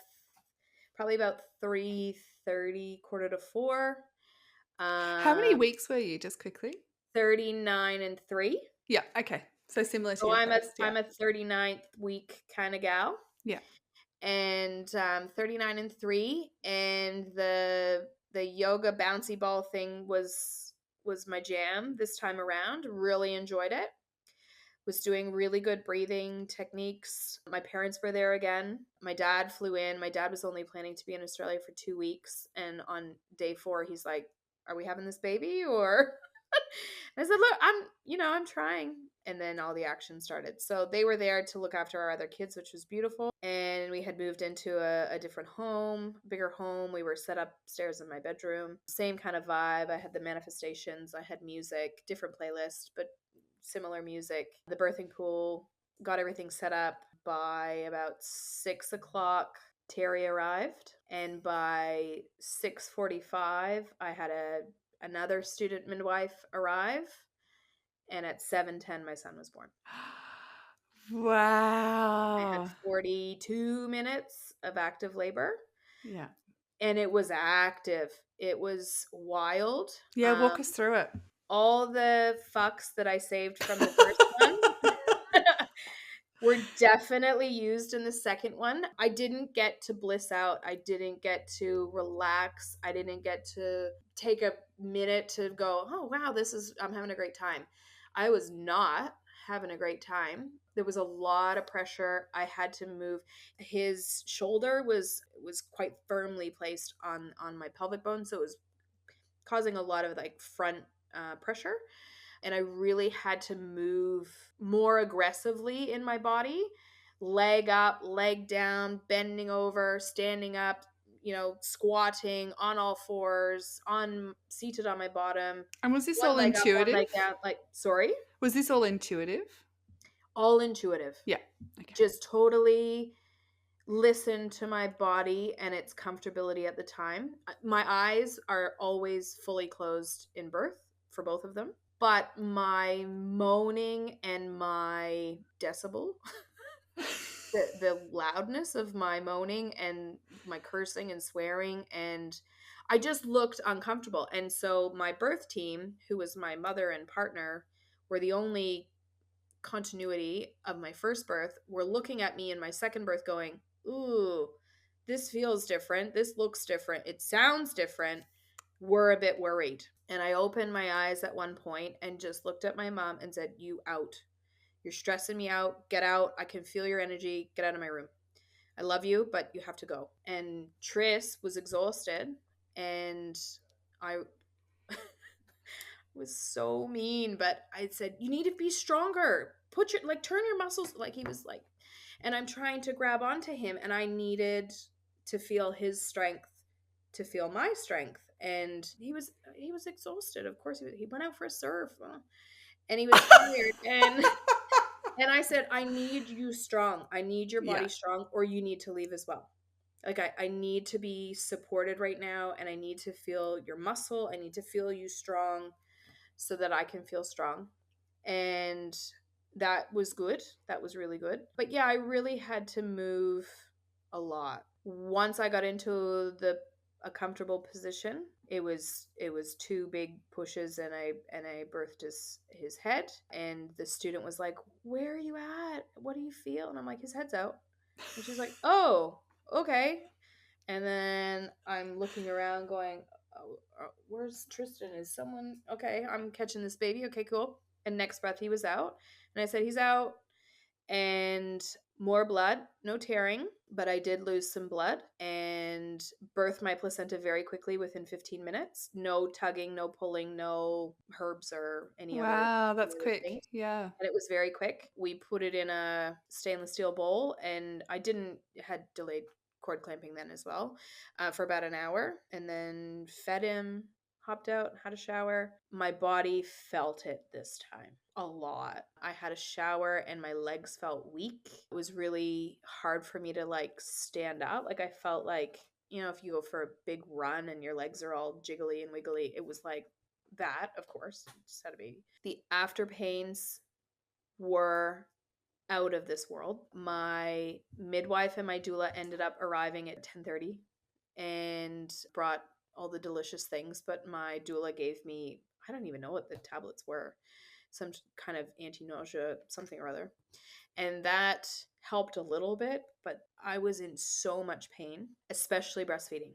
probably about 3:30, quarter to 4. How many Um, weeks were you, just quickly? 39 and 3. Yeah. Okay. So similar to So your I'm a first. Yeah. I'm a 39th week kind of gal, Yeah. and 39 and 3, and the yoga bouncy ball thing was my jam this time around. Really enjoyed it. Was doing really good breathing techniques. My parents were there again. My dad flew in. My dad was only planning to be in Australia for 2 weeks, and on day 4 he's like, "Are we having this baby or?" And I said, "Look, I'm trying." And then all the action started. So they were there to look after our other kids, which was beautiful. And and we had moved into a different home, bigger home. We were set upstairs in my bedroom. Same kind of vibe. I had the manifestations, I had music, different playlist, but similar music. The birthing pool, got everything set up. By about 6 o'clock, Terry arrived, and by 6:45, I had another student midwife arrive, and at 7:10, my son was born. I had Wow. 42 minutes of active labor, Yeah. and it was active. It was wild. Yeah, walk us through it. All the fucks that I saved from the first one were definitely used in the second one. I didn't get to bliss out. I didn't get to relax. I didn't get to take a minute to go, oh, wow, I'm having a great time. I was not having a great time. There was a lot of pressure. I had to move. His shoulder was quite firmly placed on my pelvic bone, so it was causing a lot of like front pressure, and I really had to move more aggressively in my body, leg up, leg down, bending over, standing up, squatting on all fours, on seated on my bottom, And was this one all leg up, one leg intuitive? down, like sorry, Was this all intuitive? all intuitive. Yeah. Okay. Just totally listen to my body and its comfortability at the time. My eyes are always fully closed in birth for both of them, but my moaning and my decibel, the loudness of my moaning and my cursing and swearing, and I just looked uncomfortable. And so my birth team, who was my mother and partner, were the only continuity of my first birth, were looking at me in my second birth going, ooh, this feels different. This looks different. It sounds different. We're a bit worried. And I opened my eyes at one point and just looked at my mom and said, you out. You're stressing me out. Get out. I can feel your energy. Get out of my room. I love you, but you have to go. And Tris was exhausted, and I was so mean, but I said, you need to be stronger. Turn your muscles. Like, he was like, and I'm trying to grab onto him, and I needed to feel his strength to feel my strength. And he was exhausted. Of course, he went out for a surf, and he was tired. And I said, I need you strong. I need your Yeah. body strong, or you need to leave as well. Like, I need to be supported right now, and I need to feel your muscle. I need to feel you strong so that I can feel strong. And that was good. That was really good. But yeah, I really had to move a lot. Once I got into a comfortable position, it was two big pushes, and I birthed his head, and the student was like, "Where are you at? What do you feel?" And I'm like, "His head's out." And she's like, "Oh, okay." And then I'm looking around going, oh, where's Tristan? Is someone okay? I'm catching this baby. Okay, cool. And next breath, he was out. And I said, he's out. And more blood, no tearing, but I did lose some blood and birthed my placenta very quickly within 15 minutes. No tugging, no pulling, no herbs or Wow, any that's other quick. things. Yeah. And it was very quick. We put it in a stainless steel bowl, and I had delayed cord clamping then as well, for about an hour, and then fed him, hopped out, had a shower. My body felt it this time a lot. I had a shower and my legs felt weak. It was really hard for me to like stand up. Like, I felt like, if you go for a big run and your legs are all jiggly and wiggly, it was like that, of course. Just had a baby. The after pains were out of this world. My midwife and my doula ended up arriving at 10:30 and brought all the delicious things, but my doula gave me, I don't even know what the tablets were, some kind of anti-nausea something or other. And that helped a little bit, but I was in so much pain, especially breastfeeding.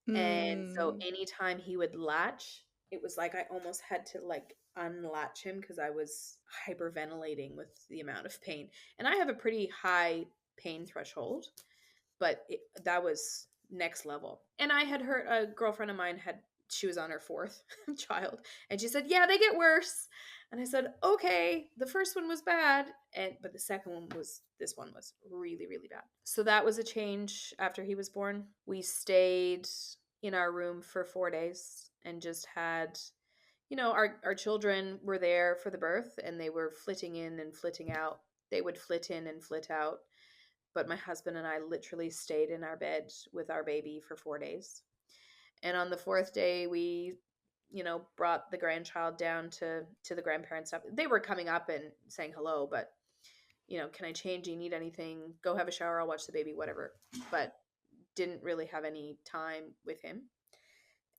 And so Mm. anytime he would latch, it was like I almost had to like unlatch him because I was hyperventilating with the amount of pain. And I have a pretty high pain threshold, but that was next level. And I had heard, a girlfriend of mine had she was on her fourth child, and she said, "Yeah, they get worse." And I said, "Okay, the first one was bad, but the second one was this one was really, really bad." So that was a change after he was born. We stayed in our room for 4 days and just had, our children were there for the birth, and they were flitting in and flitting out. They would flit in and flit out, but my husband and I literally stayed in our bed with our baby for 4 days. And on the fourth day, we, brought the grandchild down to the grandparents stuff. They were coming up and saying hello, but, can I change? Do you need anything? Go have a shower. I'll watch the baby, whatever. But didn't really have any time with him,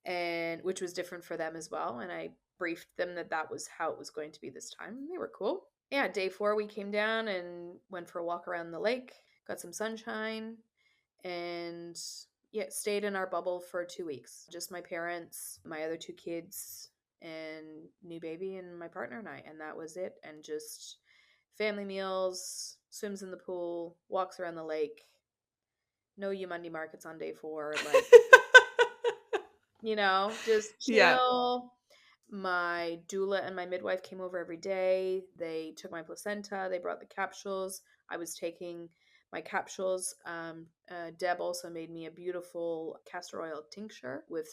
and which was different for them as well. And I briefed them that that was how it was going to be this time. And they were cool. Yeah, day 4, we came down and went for a walk around the lake, got some sunshine, and yeah, stayed in our bubble for 2 weeks. Just my parents, my other 2 kids, and new baby, and my partner and I. And that was it. And just family meals, swims in the pool, walks around the lake. No Monday markets on day 4. Like, just Yeah. chill. My doula and my midwife came over every day. They took my placenta. They brought the capsules. I was taking my capsules. Deb also made me a beautiful castor oil tincture with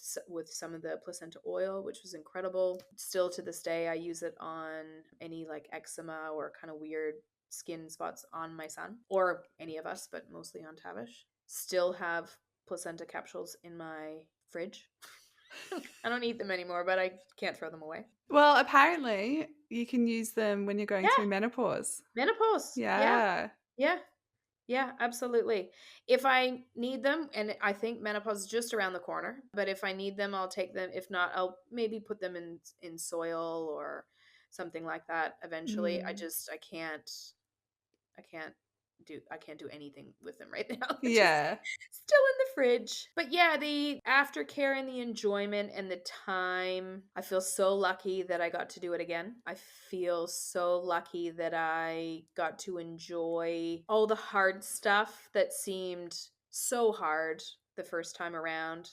some of the placenta oil, which was incredible. Still to this day, I use it on any like eczema or kind of weird skin spots on my son or any of us, but mostly on Tavish. Still have placenta capsules in my fridge. I don't eat them anymore, but I can't throw them away. Well, apparently you can use them when you're going Yeah, through menopause. menopause. Yeah, Yeah. yeah, yeah, absolutely. If I need them, and I think menopause is just around the corner, but if I need them, I'll take them. If not, I'll maybe put them in soil or something like that eventually. Mm. I can't do anything with them right now. They're just Yeah. still in the fridge. But yeah, the aftercare and the enjoyment and the time, I feel so lucky that I got to do it again. I feel so lucky that I got to enjoy all the hard stuff that seemed so hard the first time around,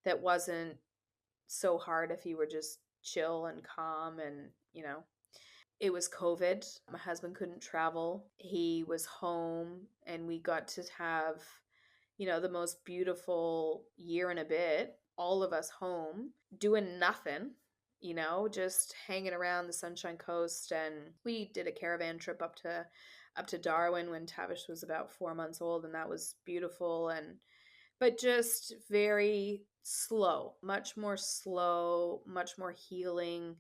that wasn't so hard if you were just chill and calm. And it was COVID. My husband couldn't travel. He was home, and we got to have, the most beautiful year and a bit, all of us home, doing nothing, just hanging around the Sunshine Coast. And we did a caravan trip up to Darwin when Tavish was about 4 months old, and that was beautiful. And but just very slow, much more healing.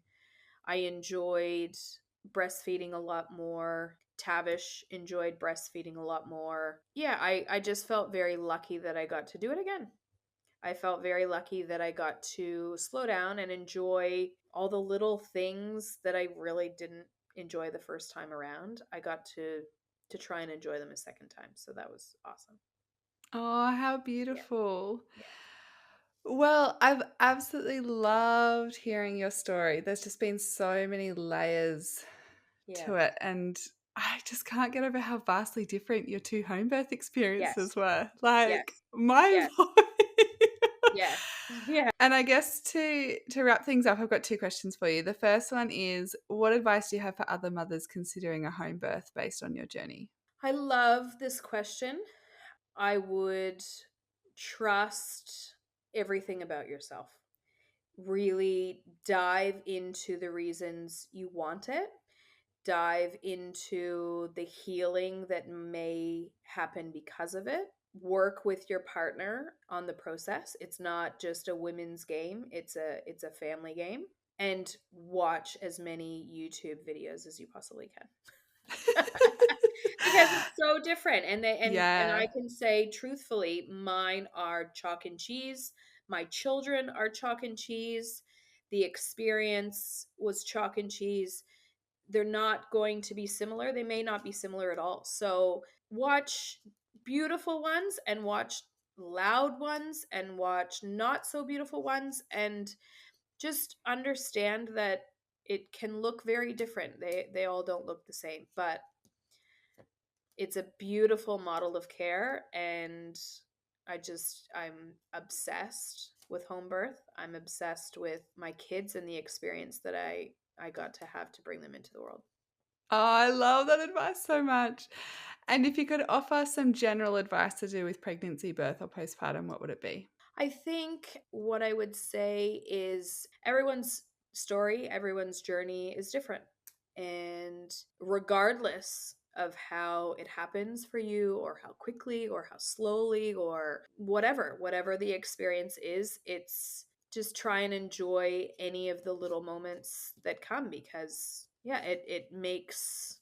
I enjoyed breastfeeding a lot more. Tavish enjoyed breastfeeding a lot more. Yeah, I just felt very lucky that I got to do it again. I felt very lucky that I got to slow down and enjoy all the little things that I really didn't enjoy the first time around. I got to try and enjoy them a second time. So that was awesome. Oh, how Yeah. beautiful. Yeah. Well, I've absolutely loved hearing your story. There's just been so many layers Yeah. to it, and I just can't get over how vastly different your two home birth experiences Yes. were. Like, Yes. mind Yes. blowing. Yes. Yeah. And I guess to wrap things up, I've got two questions for you. The first one is, what advice do you have for other mothers considering a home birth based on your journey? I love this question. I would trust everything about yourself. Really dive into the reasons you want it. Dive into the healing that may happen because of it. Work with your partner on the process. It's not just a women's game, it's a family game. And watch as many YouTube videos as you possibly can. Because it's so different, and I Yeah. can say truthfully, mine are chalk and cheese. My children are chalk and cheese. The experience was chalk and cheese. They're not going to be similar. They may not be similar at all. So watch beautiful ones and watch loud ones and watch not so beautiful ones, and just understand that it can look very different. They all don't look the same, but it's a beautiful model of care. And I'm obsessed with home birth. I'm obsessed with my kids and the experience that I got to have to bring them into the world. Oh, I love that advice so much. And if you could offer some general advice to do with pregnancy, birth, or postpartum, what would it be? I think what I would say is everyone's story, everyone's journey is different. And regardless of how it happens for you, or how quickly, or how slowly, or whatever the experience is, it's just try and enjoy any of the little moments that come, because yeah, it makes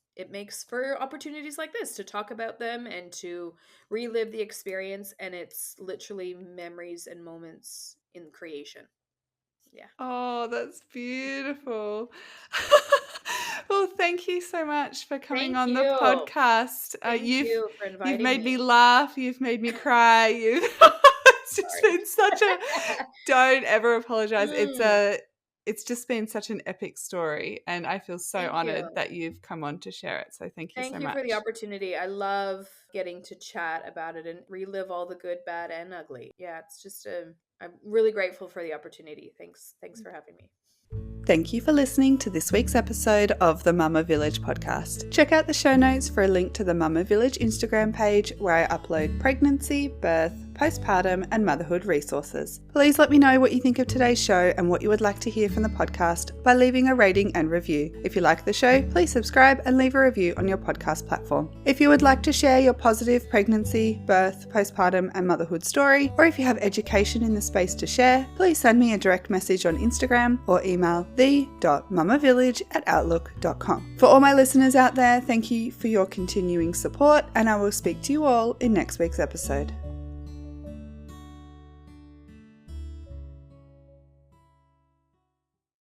for opportunities like this to talk about them and to relive the experience, and it's literally memories and moments in creation. Yeah. Oh, that's beautiful. Well, thank you so much for coming Thank on the you. podcast. Thank you for You've inviting made me me. laugh. You've made me cry. It's just Sorry. been such a don't ever apologize. Mm, It's just been such an epic story, and I feel so thank honored you. that you've come on to share it. So thank you so Thank you for the much. opportunity. I love getting to chat about it and relive all the good, bad, and ugly. Yeah, it's just I'm really grateful for the opportunity. Thanks for having me. Thank you for listening to this week's episode of the Mama Village podcast. Check out the show notes for a link to the Mama Village Instagram page where I upload pregnancy, birth, postpartum, and motherhood resources. Please let me know what you think of today's show and what you would like to hear from the podcast by leaving a rating and review. If you like the show, please subscribe and leave a review on your podcast platform. If you would like to share your positive pregnancy, birth, postpartum, and motherhood story, or if you have education in the space to share, please send me a direct message on Instagram or email the.mamavillage@outlook.com. For all my listeners out there, thank you for your continuing support, and I will speak to you all in next week's episode.